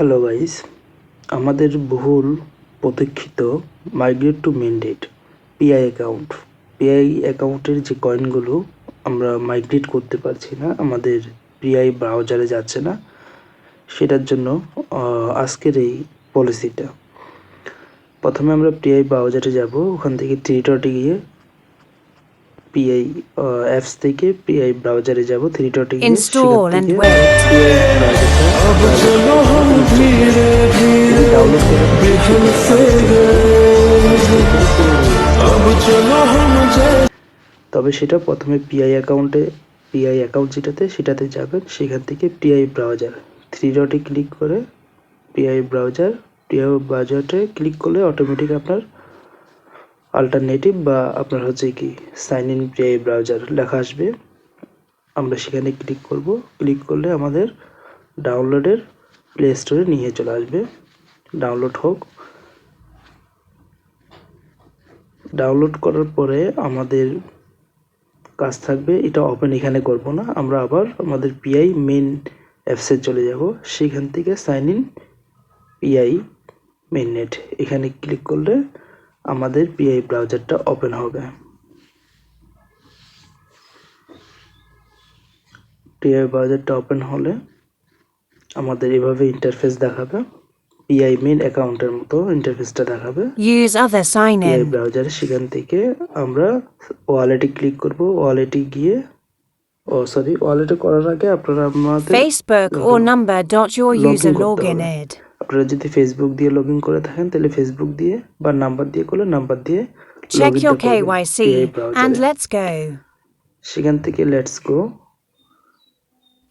Hello guys, আমাদের বহুল প্রতীক্ষিত মাইগ্রেট টু মেনডেট পিআই অ্যাকাউন্ট অ্যাকাউন্টের যে কয়েনগুলো আমরা মাইগ্রেট করতে পারছি না, আমাদের পিআই ব্রাউজারে যাচ্ছে না, সেটার জন্য আজকের এই পলিসিটা। প্রথমে আমরা পিআই ব্রাউজারে যাব, ওখান থেকে থ্রি ডটে গিয়ে পিআই অ্যাপস থেকে পিআই ব্রাউজারে যাব, থ্রি ডটে গিয়ে সেখান Install and থেকে wait. পিআই ব্রাউজারটা ডাউনলোড করে তবে সেটা প্রথমে পিআই অ্যাকাউন্ট সেটাতে যাবেন, সেখান থেকে পিআই ব্রাউজার থ্রি ডটে ক্লিক করে পিআই ব্রাউজারে ক্লিক করলে অটোমেটিক আপনার অল্টারনেটিভ বা আপনার হচ্ছে কি সাইন ইন পিআই ব্রাউজার লেখা আসবে। আমরা সেখানে ক্লিক করব, ক্লিক করলে আমাদের ডাউনলোডের প্লে স্টোরে নিয়ে চলে আসবে। ডাউনলোড হোক। ডাউনলোড করার পরে আমাদের কাজ থাকবে, এটা ওপেন এখানে করব না, আমরা আবার আমাদের পিআই মেন অ্যাপসে চলে যাব, সেখান থেকে সাইন ইন পিআই মেইননেট এখানে ক্লিক করলে আমাদের পিআই ব্রাউজারটা ওপেন হবে। পিআই ব্রাউজারটা ওপেন হলে আমাদের এভাবে ইন্টারফেস দেখাবে, পিআই মেইন অ্যাকাউন্টের মতো ইন্টারফেসটা দেখাবে। Use other sign PI in. ব্রাউজারে সেখান থেকে আমরা ওয়ালেটে ক্লিক করব, ওয়ালেটে গিয়ে ওয়ালেটে করার আগে আপনারা আমাদের Facebook or number dot your user login id. আপনারা যদি ফেসবুক দিয়ে লগ ইন করে থাকেন তাহলে ফেসবুক দিয়ে বা নাম্বার দিয়ে করলে নাম্বার দিয়ে Check your KYC and let's go. সেখান থেকে লেটস গো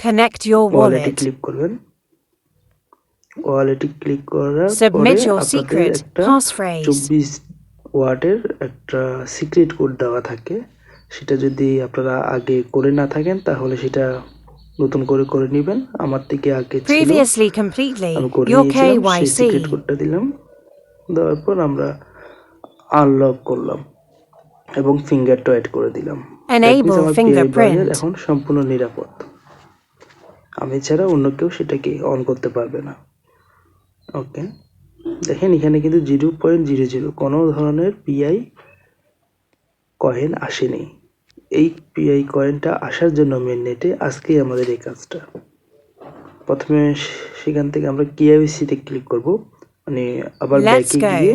Connect your ওয়ালেটে wallet. ক্লিক করবেন। ওয়ালেটে ক্লিক করার পরে Submit your আপনাদের secret একটা passphrase. 24 ওয়ার্ডের একটা সিক্রেট কোড দেওয়া থাকে, সেটা যদি আপনারা আগে করে না থাকেন তাহলে সেটা নতুন করে নেবেন। আমার থেকে আগে ছিল, Previously completely. আমি করে Your নিয়েছিলাম, সেই সিক্রেট KYC. কোডটা দিলাম, দেওয়ার পর আমরা আনলক করলাম এবং ফিঙ্গারটা অ্যাড করে দিলাম। Enable আমার fingerprint. এখন সম্পূর্ণ নিরাপদ, আমি ছাড়া অন্য কেউ সেটাকে অন করতে পারবে না। ওকে, দেখেন এখানে কিন্তু 0.00 কোনো ধরনের পিআই কয়েন আসেনি। এই পিআই কয়েনটা আসার জন্য মেইননেটে আজকেই আমাদের এই কাজটা। প্রথমে সেখান থেকে আমরা কেওয়াইসিতে ক্লিক করব, মানে আবার ব্যাকে গিয়ে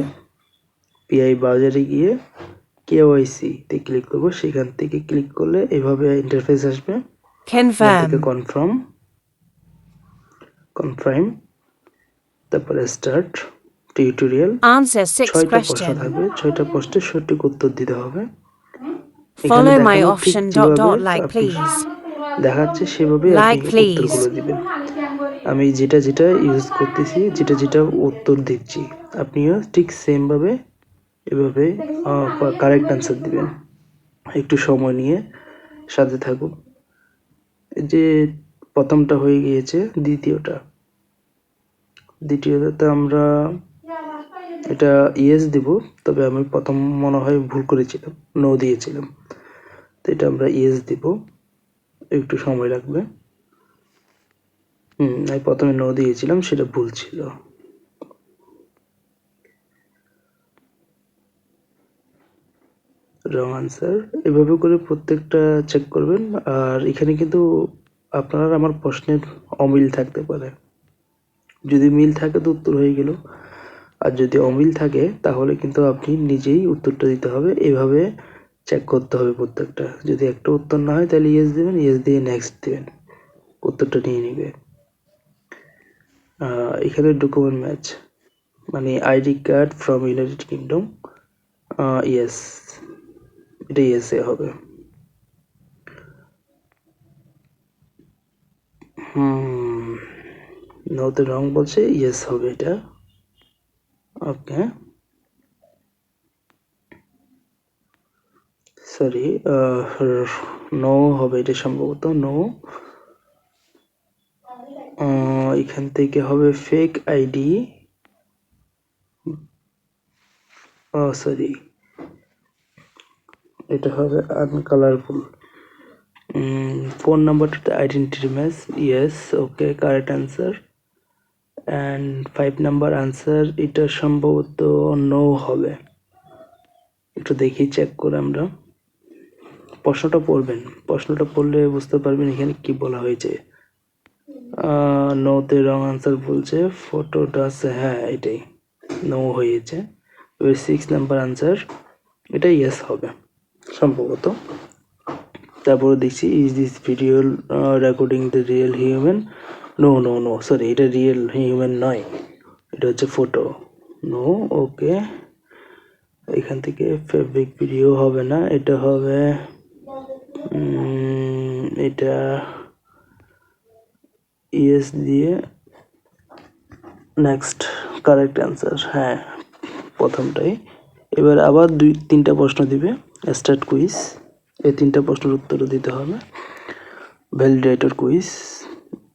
পিআই ব্রাউজারে গিয়ে কেওয়াইসিতে ক্লিক করব, সেখান থেকে ক্লিক করলে এভাবে ইন্টারফেস আসবে। কনফার্ম, তারপরে স্টার্ট টিউটোরিয়াল। Answer 6 6টা প্রশ্ন questions. থাকবে, 6টা প্রশ্নের সঠিক উত্তর দিতে হবে। Follow my option ... like please. দেখাচ্ছে সেভাবে আপনি উত্তরগুলো দিবেন। আমি যেটা ইউজ করতেছি, যেটা উত্তর দিচ্ছি, আপনিও ঠিক সেম ভাবে এভাবে কারেক্ট আনসার দিবেন। একটু সময় নিয়ে সাথে থাকুন। যে প্রথমটা হয়ে গিয়েছে, দ্বিতীয়টাতে আমরা এটা ইয়েস দিব, তবে আমি প্রথম মনে হয় ভুল করেছিলাম, নো দিয়েছিলাম, তো এটা আমরা ইয়েস দিব, একটু সময় লাগবে। আমি প্রথমে নো দিয়েছিলাম, সেটা ভুল ছিল। রং আনসার, এভাবে করে প্রত্যেকটা চেক করবেন। আর এখানে কিন্তু আপনার আমার প্রশ্নের অমিল থাকতে পারে, যদি মিল থাকে তো উত্তর হয়ে গেল, আর যদি অমিল থাকে তাহলে কিন্তু আপনি নিজেই উত্তরটা দিতে হবে। এভাবে চেক করতে হবে প্রত্যেকটা। যদি একটা উত্তর না হয় তাহলে ইয়েস দেবেন, ইয়েস দিয়ে নেক্সট দেবেন, উত্তরটা নিয়ে নেবে। এখানে ডকুমেন্ট ম্যাচ, মানে ID card from United kingdom, yes, এটা ইয়েসে হবে। নোতে রং বলছে, ইয়েস হবে এটা। ওকে, সরি, নো হবে এটা সম্ভবত, নো। এখান থেকে হবে ফেক আইডি, সরি, এটা হবে আনকালারফুল। ফোন নাম্বারটা identity match, yes, okay, correct answer. And 5 number answer এটা সম্ভবত নো হবে। একটু দেখি চেক করে আমরা প্রশ্নটা পড়বেন, প্রশ্নটা পড়লে বুঝতে পারবেন এখানে কি বলা হয়েছে। নোতে রং আনসার বলছে, ফটোটা আছে, হ্যাঁ এটাই নো হয়েছে। এবার 6 নাম্বার আনসার এটা ইয়েস হবে সম্ভবত। তারপরে দেখছি is this video recording the real human, no no no sorry, এটা রিয়েল হিউম্যান নয়, এটা হচ্ছে ফটো, নো। ওকে, এখান থেকে ফেব্রিক ভিডিও হবে না, এটা হবে এটা ইয়েস দিয়ে নেক্সট কারেক্ট অ্যান্সার, হ্যাঁ প্রথমটাই। এবার আবার 2-3টা প্রশ্ন দিবে স্টার্ট কুইজ, এই 3টা প্রশ্নের উত্তরও দিতে হবে। ভ্যালিডেটর কুইজ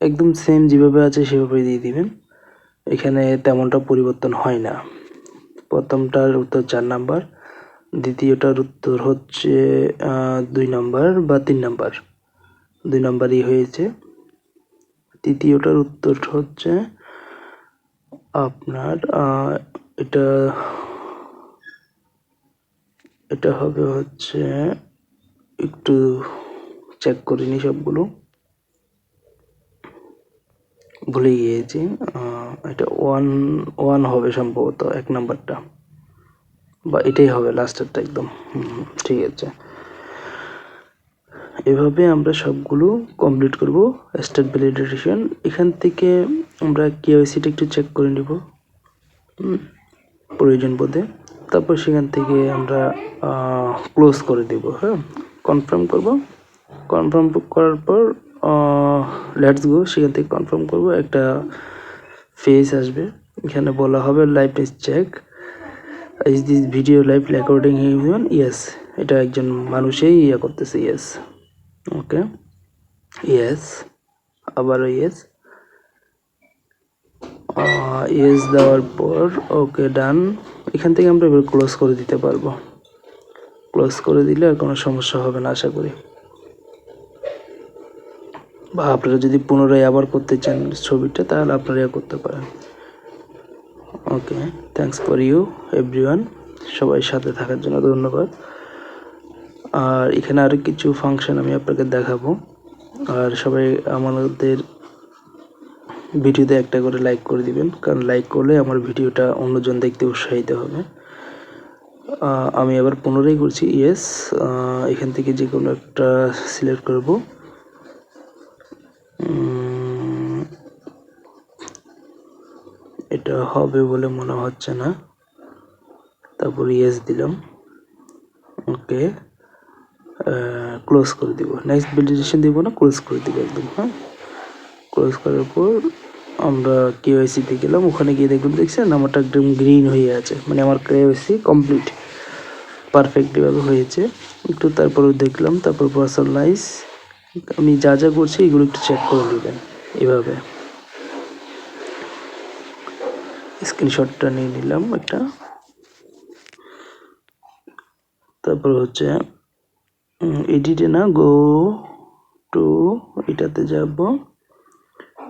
একদম সেম যেভাবে আছে সেভাবেই দিয়ে দিবেন, এখানে তেমনটা পরিবর্তন হয় না। প্রথমটার উত্তর 4 নাম্বার, দ্বিতীয়টার উত্তর হচ্ছে 2 নাম্বার বা 3 নাম্বার, 2 নাম্বারই হয়েছে। তৃতীয়টার উত্তর হচ্ছে আপনার এটা এটা হবে হচ্ছে, একটু চেক করে নি সবগুলো, ভুলে গিয়েছি। এটা 1 হবে সম্ভবত 1 নাম্বারটা, বা এটাই হবে লাস্টেরটা একদম। ঠিক আছে, এভাবে আমরা সবগুলো কমপ্লিট করব। স্টেট ভ্যালিডেশন, এখান থেকে আমরা কেওয়াইসিটা একটু চেক করে নিব প্রয়োজন বোধে, তারপর সেখান থেকে আমরা ক্লোজ করে দেব। হ্যাঁ, কনফার্ম করব, কনফার্ম করার পর লেটস গো, সেখান থেকে কনফার্ম করব, একটা ফেস আসবে, এখানে বলা হবে live is check, is this video live recording human, yes, এটা একজন মানুষই করতেছে, ইয়েস। ওকে, ইয়েস, আবারও ইয়েস, ইয়েস দেওয়ার পর ওকে ডান, এখান থেকে আমরা এবার ক্লোজ করে দিতে পারবো। ক্লোজ করে দিলে আর কোনো সমস্যা হবে না আশা করি, বা আপনারা যদি পুনরায় আবার করতে চান ছবিটা তাহলে আপনারা করতে পারেন। ওকে, থ্যাঙ্কস ফর ইউ এভরিওয়ান, সবাই সাথে থাকার জন্য ধন্যবাদ। আর এখানে আরও কিছু ফাংশন আমি আপনাকে দেখাবো, আর সবাই আমাদের ভিডিওতে একটা করে লাইক করে দিবেন, কারণ লাইক করলে আমার ভিডিওটা অন্যজন দেখতে উৎসাহিত হবে। আমি আবার পুনরায় করছি ইয়েস, এখান থেকে যে কোনো একটা সিলেক্ট করব, এটা হবে বলে মনে হচ্ছে না, তারপর ইয়েস দিলাম। ওকে, ক্লোজ করে দিব, নেক্সট ভ্যালিডেশন দিব না, ক্লোজ করে দিব একদম। হ্যাঁ, ক্লোজ করার পর আমরা কেওয়াইসিতে গেলাম, ওখানে গিয়ে দেখবেন, দেখছেন আমারটা একদম গ্রিন হয়ে আছে, মানে আমার কেওয়াইসি কমপ্লিট পারফেক্টলিভাবে হয়েছে। একটু তারপরে দেখলাম, তারপর পার্সোনালাইজ, আমি যা যা করছি এগুলো একটু চেক করে নেবেন। এভাবে স্ক্রিনশটটা নিয়ে নিলাম একটা, তারপর হচ্ছে এডিটে না, গো টু, এটাতে যাব,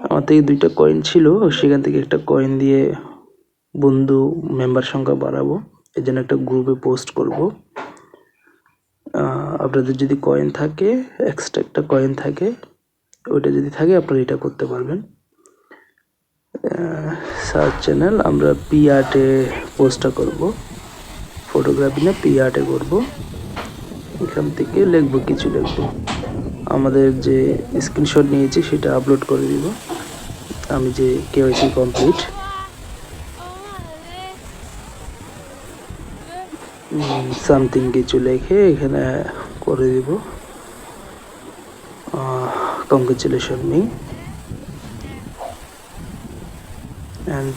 আমার থেকে 2টা কয়েন ছিল, সেখান থেকে একটা কয়েন দিয়ে বন্ধু মেম্বার সংখ্যা বাড়াবো, এই জন্য একটা গ্রুপে পোস্ট করব। আপনাদের যদি কয়েন থাকে, এক্সট্রা একটা কয়েন থাকে, ওইটা যদি থাকে আপনারা এটা করতে পারবেন। সার্চ চ্যানেল আমরা পি আর্টে পোস্টটা করব, ফটোগ্রাফি না পি আর্টে করব। এখান থেকে লিখবো, কিছু লিখবো, আমাদের যে স্ক্রিনশট নিয়েছি সেটা আপলোড করে দিব, আমি যে কেওয়াইসি কমপ্লিট, সামথিং কিছু লিখে এখানে করে দিব, কংগ্রেচুলেশন মি, অ্যান্ড